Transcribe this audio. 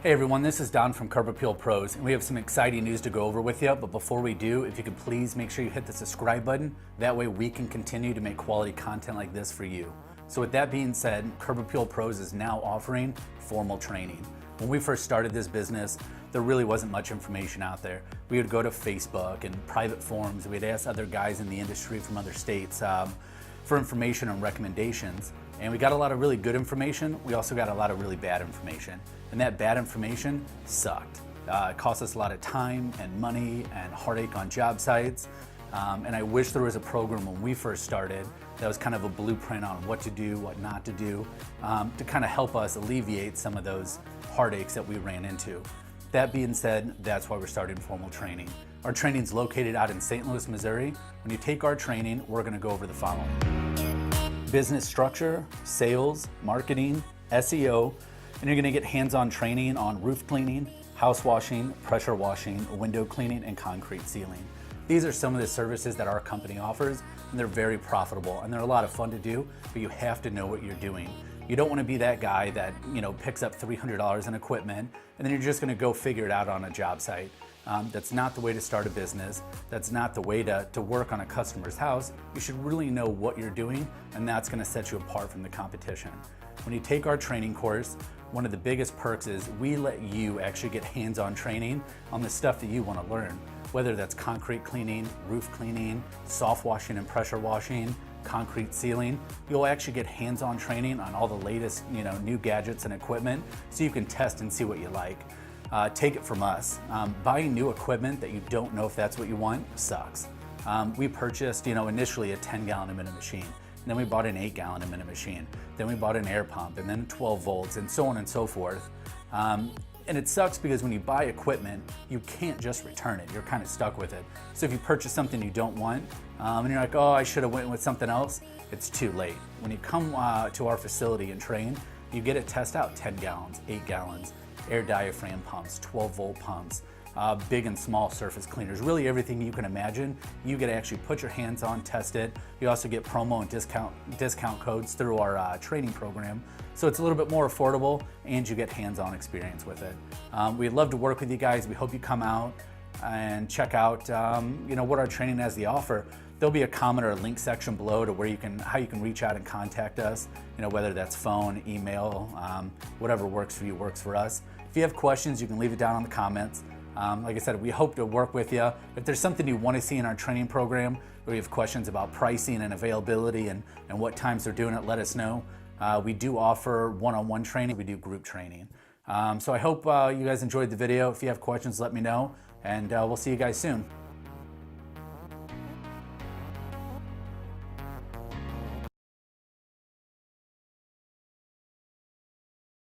Hey everyone, this is Don from Curb Appeal Pros, and we have some exciting news to go over with you. But before we do, if you could please make sure you hit the subscribe button. That way we can continue to make quality content like this for you. So with that being said, Curb Appeal Pros is now offering formal training. When we first started this business, there really wasn't much information out there. We would go to Facebook and private forums. We'd ask other guys in the industry from other states for information and recommendations. And we got a lot of really good information. We also got a lot of really bad information. And that bad information sucked. It cost us a lot of time and money and heartache on job sites. And I wish there was a program when we first started that was kind of a blueprint on what to do, what not to do, to kind of help us alleviate some of those heartaches that we ran into. That being said, that's why we're starting formal training. Our training is located out in St. Louis, Missouri. When you take our training, we're going to go over the following: business structure, sales, marketing, SEO, and you're going to get hands-on training on roof cleaning, house washing, pressure washing, window cleaning, and concrete sealing. These are some of the services that our company offers, and they're very profitable, and they're a lot of fun to do, but you have to know what you're doing. You don't want to be that guy that, picks up $300 in equipment, and then you're just going to go figure it out on a job site. That's not the way to start a business. That's not the way to work on a customer's house. You should really know what you're doing, and that's going to set you apart from the competition. When you take our training course, one of the biggest perks is we let you actually get hands-on training on the stuff that you want to learn, whether that's concrete cleaning, roof cleaning, soft washing and pressure washing, concrete sealing. You'll actually get hands-on training on all the latest, new gadgets and equipment, so you can test and see what you like. Take it from us. Buying new equipment that you don't know if that's what you want sucks. We purchased, initially a 10-gallon a minute machine. Then we bought an 8-gallon a minute machine. Then we bought an air pump, and then 12 volts, and so on and so forth. And it sucks because when you buy equipment, you can't just return it. You're kind of stuck with it. So if you purchase something you don't want, and you're like, oh, I should have went with something else, it's too late. When you come to our facility and train, you get to test out 10 gallons, 8 gallons, air diaphragm pumps, 12-volt pumps, big and small surface cleaners, really everything you can imagine. You get to actually put your hands on, test it. You also get promo and discount codes through our training program. So it's a little bit more affordable, and you get hands-on experience with it. We'd love to work with you guys. We hope you come out and check out what our training has to offer. There'll be a comment or a link section below to where how you can reach out and contact us, whether that's phone, email, whatever works for you works for us. If you have questions, you can leave it down in the comments. Like I said, we hope to work with you. If there's something you want to see in our training program, or you have questions about pricing and availability and what times they're doing it, let us know. We do offer one-on-one training. We do group training. So I hope you guys enjoyed the video. If you have questions, let me know, and we'll see you guys soon.